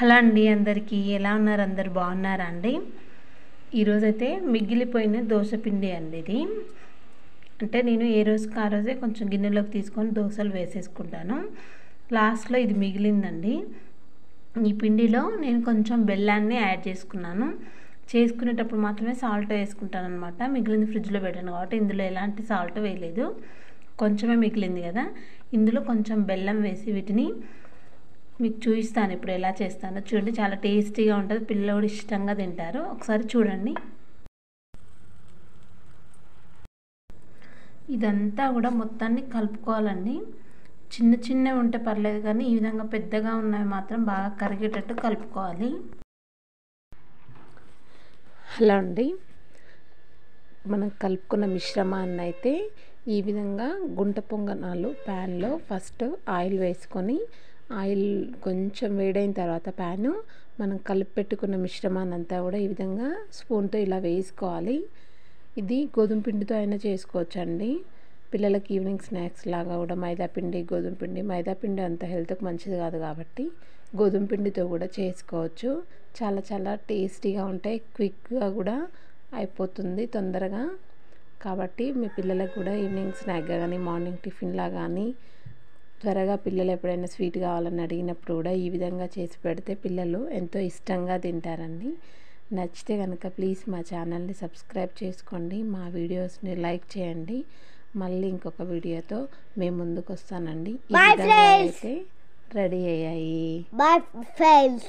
Hello అండి, అందరికీ ఎలా ఉన్నారు? అందరు బాగున్నారా అండి? ఈరోజైతే మిగిలిపోయిన దోశ పిండి అండి ఇది. అంటే నేను ఏ రోజుకి ఆ రోజే కొంచెం గిన్నెలోకి తీసుకొని దోశలు వేసేసుకుంటాను. లాస్ట్లో ఇది మిగిలిందండి. ఈ పిండిలో నేను కొంచెం బెల్లాన్ని యాడ్ చేసుకున్నాను. చేసుకునేటప్పుడు మాత్రమే సాల్ట్ వేసుకుంటాను అనమాట. మిగిలింది ఫ్రిడ్జ్లో పెట్టాను కాబట్టి ఇందులో ఎలాంటి సాల్ట్ వేయలేదు. కొంచెమే మిగిలింది కదా, ఇందులో కొంచెం బెల్లం వేసి వీటిని మీకు చూపిస్తాను ఇప్పుడు ఎలా చేస్తానో. చూడండి, చాలా టేస్టీగా ఉంటుంది, పిల్లలు కూడా ఇష్టంగా తింటారు. ఒకసారి చూడండి. ఇదంతా కూడా మొత్తాన్ని కలుపుకోవాలండి. చిన్న చిన్నవి ఉంటే పర్లేదు, కానీ ఈ విధంగా పెద్దగా ఉన్నవి మాత్రం బాగా కరిగేటట్టు కలుపుకోవాలి. హలో అండి, మనం కలుపుకున్న మిశ్రమాన్ని అయితే ఈ విధంగా గుంట పొంగనాలు ప్యాన్లో ఫస్ట్ ఆయిల్ వేసుకొని, ఆయిల్ కొంచెం వేడైన తర్వాత ప్యాను మనం కలిపి పెట్టుకున్న మిశ్రమాన్ని అంతా కూడా ఈ విధంగా స్పూన్తో ఇలా వేసుకోవాలి. ఇది గోధుమ పిండితో అయినా చేసుకోవచ్చు అండి. పిల్లలకి ఈవినింగ్ స్నాక్స్ లాగా కూడా మైదాపిండి, గోధుమ పిండి, మైదాపిండి అంత హెల్త్కి మంచిది కాదు కాబట్టి గోధుమ పిండితో కూడా చేసుకోవచ్చు. చాలా చాలా టేస్టీగా ఉంటాయి, క్విక్గా కూడా అయిపోతుంది తొందరగా. కాబట్టి మీ పిల్లలకు కూడా ఈవినింగ్ స్నాక్గా కానీ మార్నింగ్ టిఫిన్లా కానీ త్వరగా పిల్లలు ఎప్పుడైనా స్వీట్ కావాలని అడిగినప్పుడు కూడా ఈ విధంగా చేసి పెడితే పిల్లలు ఎంతో ఇష్టంగా తింటారండి. నచ్చితే కనుక ప్లీజ్ మా ఛానల్ని సబ్స్క్రైబ్ చేసుకోండి, మా వీడియోస్ని లైక్ చేయండి. మళ్ళీ ఇంకొక వీడియోతో మేము ముందుకు వస్తానండి. ఈ విధంగా అయితే రెడీ అయ్యాయి. Bye friends.